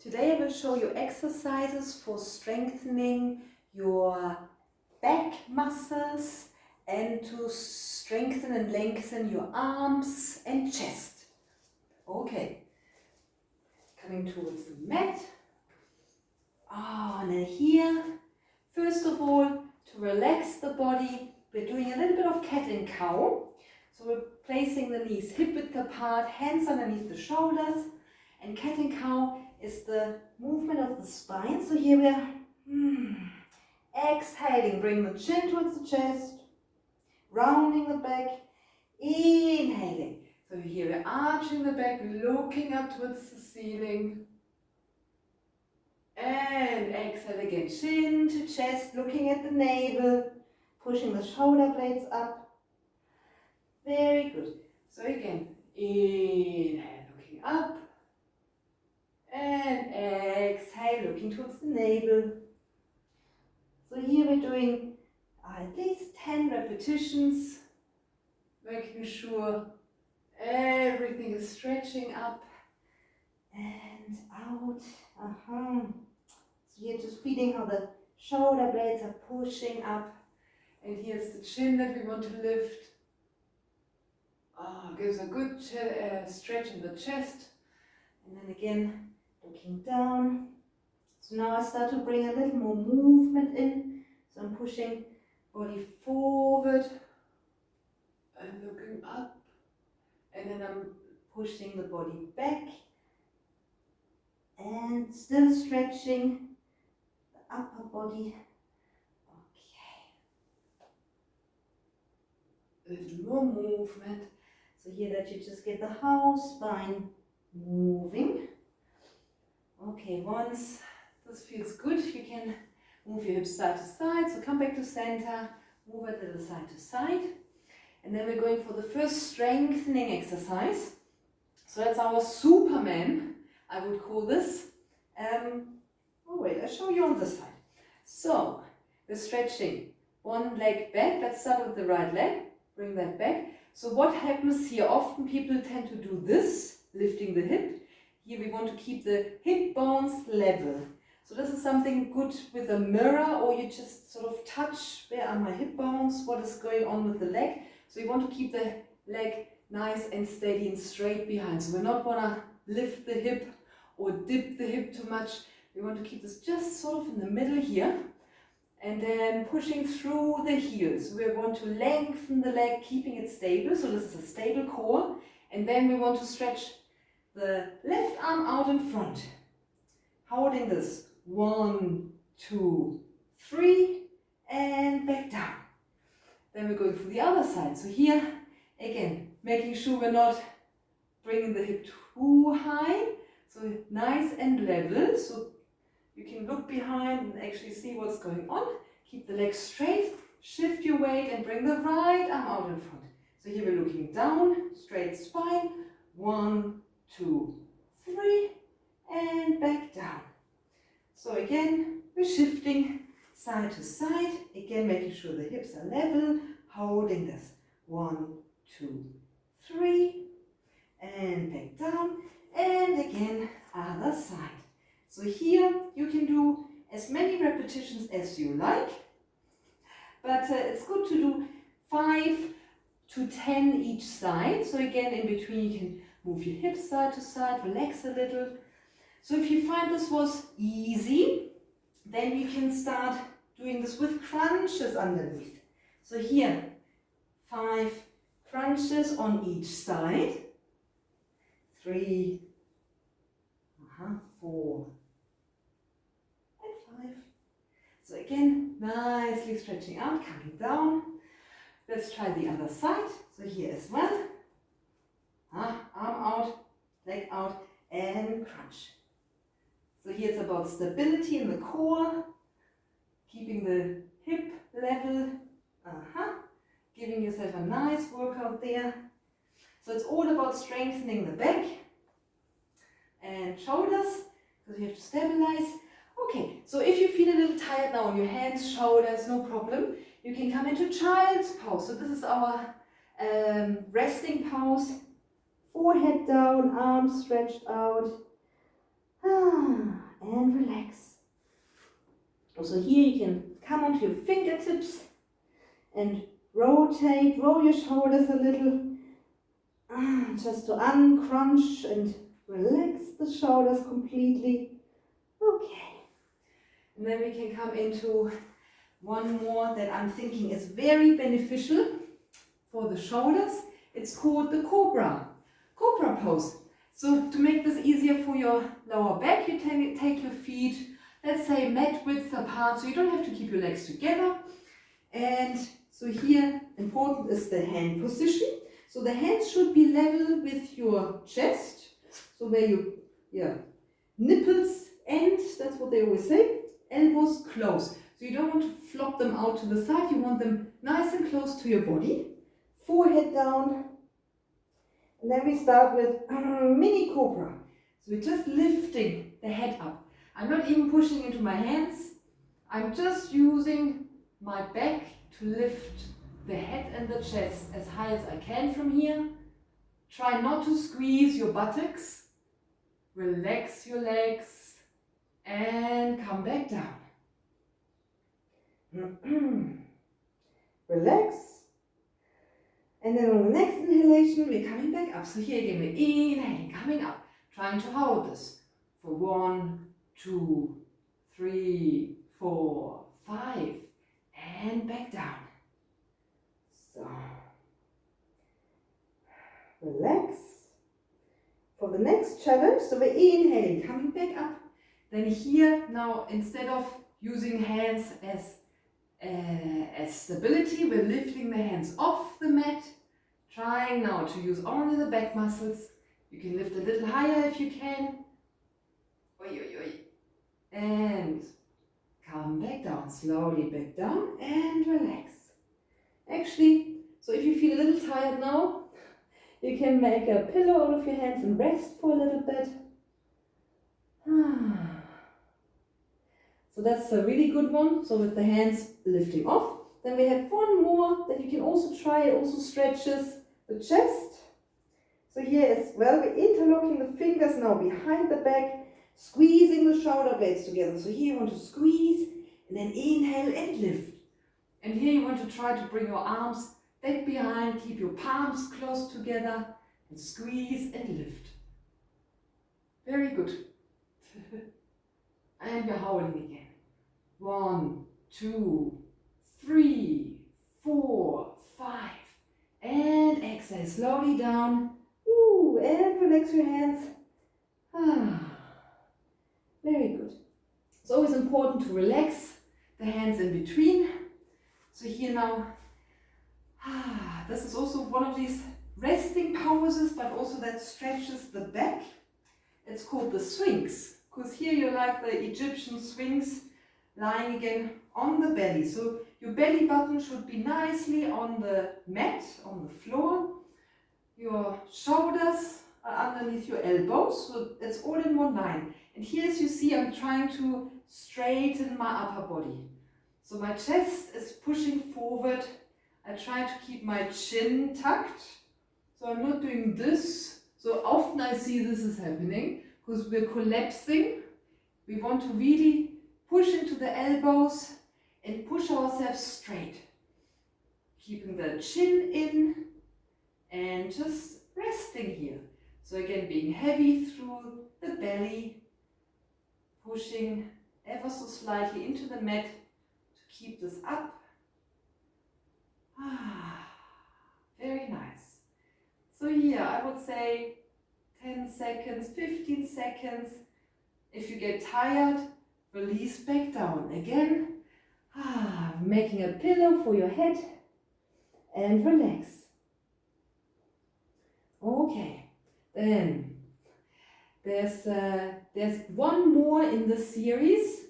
Today I will show you exercises for strengthening your back muscles and to strengthen and lengthen your arms and chest. Okay, coming towards the mat. And then here, first of all, to relax the body, we're doing a little bit of cat and cow. So we're placing the knees hip width apart, hands underneath the shoulders, and cat and cow is the movement of the spine. So here we're exhaling, bring the chin towards the chest, rounding the back, inhaling. So here we're arching the back, looking up towards the ceiling. And exhale again, chin to chest, looking at the navel, pushing the shoulder blades up. Very good. So again, inhale, looking up. And exhale, looking towards the navel. So here we're doing at least 10 repetitions, making sure everything is stretching up and out. So you're just feeling how the shoulder blades are pushing up. And here's the chin that we want to lift. Gives a good stretch in the chest. And then again, looking down. So now I start to bring a little more movement in. So I'm pushing body forward and looking up. And then I'm pushing the body back and still stretching the upper body. Okay. A little more movement. So here that you just get the whole spine moving. Okay, once this feels good, you can move your hips side to side. So come back to center, move a little side to side. And then we're going for the first strengthening exercise. So that's our Superman, I would call this. I'll show you on this side. So we're stretching one leg back. Let's start with the right leg. Bring that back. So what happens here? Often people tend to do this, lifting the hip. Here we want to keep the hip bones level. So this is something good with a mirror, or you just sort of touch, where are my hip bones, what is going on with the leg. So you want to keep the leg nice and steady and straight behind. So we not want to lift the hip or dip the hip too much. We want to keep this just sort of in the middle here. And then pushing through the heels. We want to lengthen the leg, keeping it stable. So this is a stable core. And then we want to stretch the left arm out in front. Holding this. 1, 2, 3. And back down. Then we're going for the other side. So here, again, making sure we're not bringing the hip too high. So nice and level. So you can look behind and actually see what's going on. Keep the legs straight, shift your weight and bring the right arm out in front. So here we're looking down, straight spine. 1, 2, 3 and back down. So again, we're shifting side to side. Again, making sure the hips are level, holding this. 1, 2, 3 and back down. And again, other side. So here you can do as many repetitions as you like, but it's good to do 5 to 10 each side. So again, in between you can move your hips side to side, relax a little. So if you find this was easy, then you can start doing this with crunches underneath. So here, 5 crunches on each side. 3, 4, and 5. So again, nicely stretching out, coming down. Let's try the other side. So here as well. Arm out, leg out, and crunch. So here it's about stability in the core, keeping the hip level, giving yourself a nice workout there. So it's all about strengthening the back and shoulders, because you have to stabilize. Okay, so if you feel a little tired now on your hands, shoulders, no problem. You can come into child's pose. So this is our resting pose. Forehead down, arms stretched out. So here you can come onto your fingertips and rotate, roll your shoulders a little, just to uncrunch and relax the shoulders completely. Okay. And then we can come into one more that I'm thinking is very beneficial for the shoulders. It's called the cobra pose. So to make this easier for your lower back, you take your feet, let's say mat width apart, so you don't have to keep your legs together. And so here, important is the hand position. So the hands should be level with your chest. So where your nipples end, that's what they always say, elbows close. So you don't want to flop them out to the side, you want them nice and close to your body. Forehead down. And then we start with mini cobra. So we're just lifting the head up. I'm not even pushing into my hands. I'm just using my back to lift the head and the chest as high as I can from here. Try not to squeeze your buttocks. Relax your legs and come back down. Relax. And then on the next inhalation, we're coming back up. So here again, we're inhaling, coming up, trying to hold this for 1, 2, 3, 4, 5, and back down. So, relax. For the next challenge, so we're inhaling, coming back up. Then here, now instead of using hands as stability, we're lifting the hands off the mat, trying now to use only the back muscles. You can lift a little higher if you can. Oi, oi, oi. And come back down, slowly back down and relax. Actually, so if you feel a little tired now, you can make a pillow out of your hands and rest for a little bit. So that's a really good one. So with the hands lifting off. Then we have one more that you can also try. It also stretches the chest. So here as well, we're interlocking the fingers now behind the back, squeezing the shoulder blades together. So here you want to squeeze and then inhale and lift. And here you want to try to bring your arms back behind, keep your palms close together and squeeze and lift. Very good. And we're holding again. 1, 2, 3, 4, 5. And exhale slowly down. Ooh, and relax your hands. Very good. It's always important to relax the hands in between. So here now, this is also one of these resting poses, but also that stretches the back. It's called the Sphinx, because here you're like the Egyptian Sphinx, lying again on the belly. So your belly button should be nicely on the mat, on the floor. Your shoulders are underneath your elbows, so it's all in one line. And here, as you see, I'm trying to straighten my upper body. So my chest is pushing forward. I try to keep my chin tucked. So I'm not doing this. So often I see this is happening because we're collapsing. We want to really push into the elbows and push ourselves straight. Keeping the chin in and just resting here. So again, being heavy through the belly, pushing ever so slightly into the mat to keep this up. Very nice. So here I would say 10 seconds, 15 seconds. If you get tired, release back down. Again, making a pillow for your head and relax. Okay, then there's one more in the series.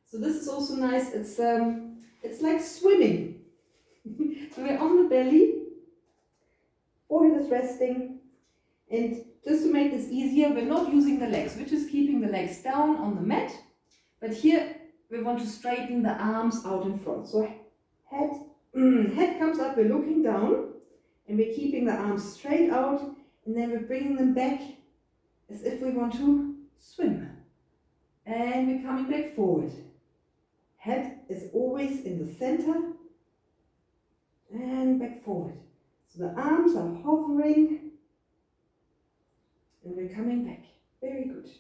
So this is also nice. It's like swimming. So we're on the belly, forehead is resting, and just to make this easier, we're not using the legs. We're just keeping the legs down on the mat, but here we want to straighten the arms out in front. So head comes up, we're looking down, and we're keeping the arms straight out, and then we're bringing them back as if we want to swim. And we're coming back forward. Head is always in the center and back forward. So the arms are hovering and we're coming back. Very good.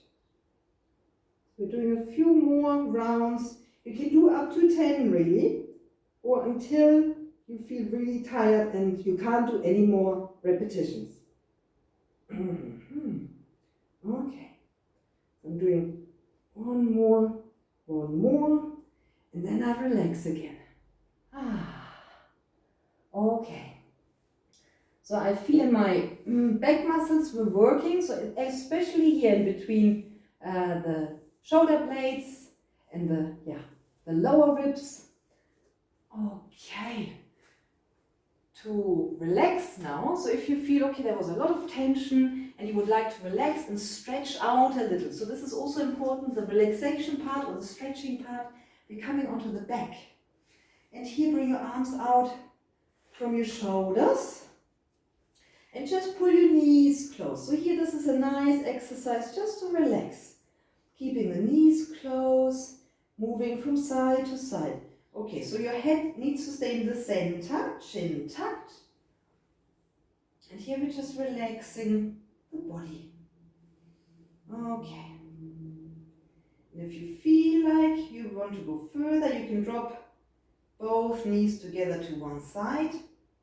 We're doing a few more rounds. You can do up to 10 really, or until you feel really tired and you can't do any more repetitions. Okay, I'm doing one more, and then I relax again. Okay. So I feel my back muscles were working, so especially here in between the shoulder blades and the lower ribs. Okay. To relax now, so if you feel okay, there was a lot of tension and you would like to relax and stretch out a little. So this is also important, the relaxation part or the stretching part. We're coming onto the back. And here bring your arms out from your shoulders. And just pull your knees close. So here this is a nice exercise just to relax. Keeping the knees close, moving from side to side. Okay, so your head needs to stay in the center, chin tucked. And here we're just relaxing the body. Okay. And if you feel like you want to go further, you can drop both knees together to one side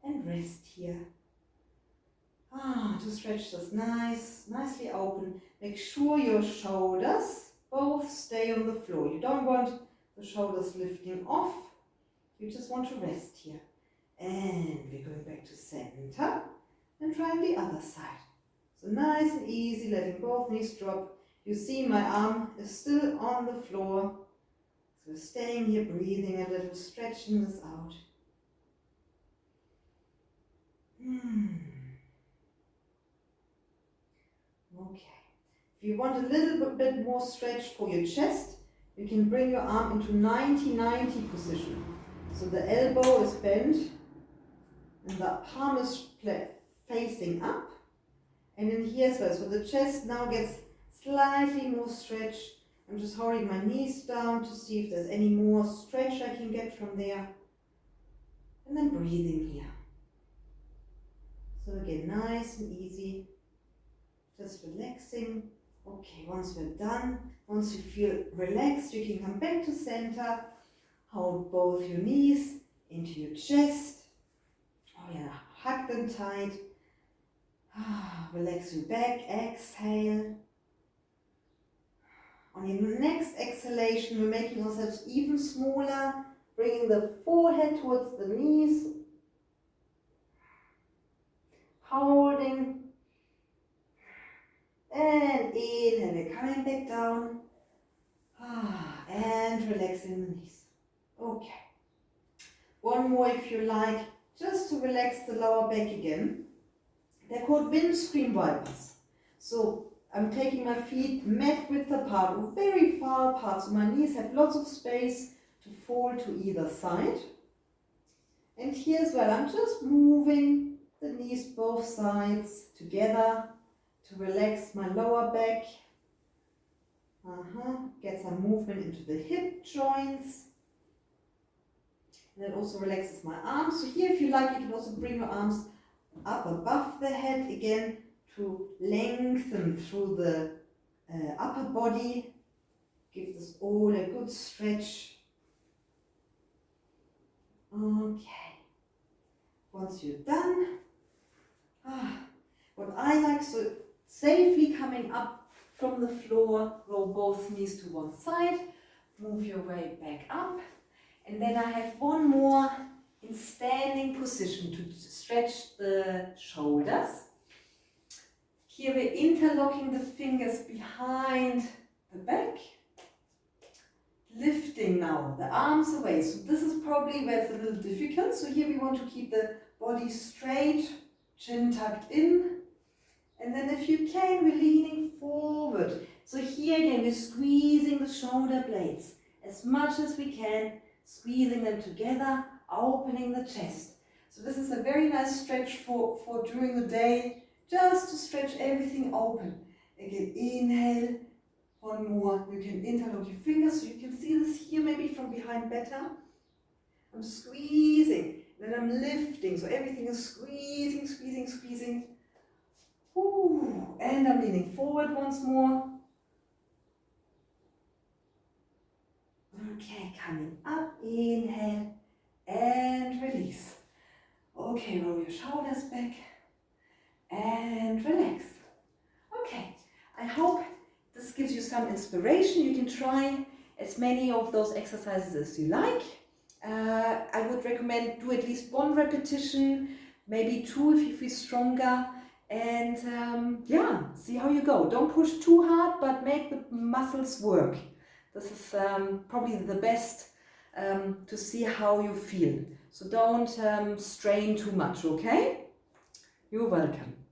and rest here. To stretch this nicely open. Make sure your shoulders both stay on the floor. You don't want the shoulders lifting off. You just want to rest here. And we're going back to center and try the other side. So nice and easy, letting both knees drop. You see my arm is still on the floor. So staying here, breathing a little, stretching this out. Okay. If you want a little bit more stretch for your chest, you can bring your arm into 90-90 position. So the elbow is bent and the palm is facing up. And in here as well. So the chest now gets slightly more stretch. I'm just holding my knees down to see if there's any more stretch I can get from there. And then breathing here. So again, nice and easy. Just relaxing. Okay, once we're done, once you feel relaxed, you can come back to center. Hold both your knees into your chest. Oh yeah, hug them tight. Relax your back, exhale. On your next exhalation, we're making ourselves even smaller, bringing the forehead towards the knees. Holding. And inhale, we're coming back down. And relaxing the knees. Okay. One more if you like, just to relax the lower back again. They're called windscreen wipers. So I'm taking my feet mat width apart, or very far apart, so my knees have lots of space to fall to either side. And here as well, I'm just moving the knees both sides together to relax my lower back. Get some movement into the hip joints. And it also relaxes my arms. So here, if you like, you can also bring your arms up above the head again to lengthen through the upper body. Give this all a good stretch. Okay. Once you're done, what I like, so safely coming up from the floor, roll both knees to one side, move your way back up, and then I have one more in standing position to stretch the shoulders. Here we're interlocking the fingers behind the back, lifting now the arms away. So this is probably where it's a little difficult. So here we want to keep the body straight, chin tucked in. And then if you can, we're leaning forward. So here again, we're squeezing the shoulder blades as much as we can, squeezing them together, opening the chest. So this is a very nice stretch for during the day, just to stretch everything open. Again, inhale, One more. You can interlock your fingers so you can see this here maybe from behind better. I'm squeezing, then I'm lifting, so everything is squeezing, squeezing, squeezing. Ooh. And I'm leaning forward once more. Okay, coming up, inhale and release. Okay, roll your shoulders back and relax. Okay, I hope this gives you some inspiration. You can try as many of those exercises as you like. I would recommend do at least 1 repetition, maybe 2 if you feel stronger. And yeah, see how you go. Don't push too hard, but make the muscles work. This is probably the best to see how you feel. So don't strain too much, okay? You're welcome.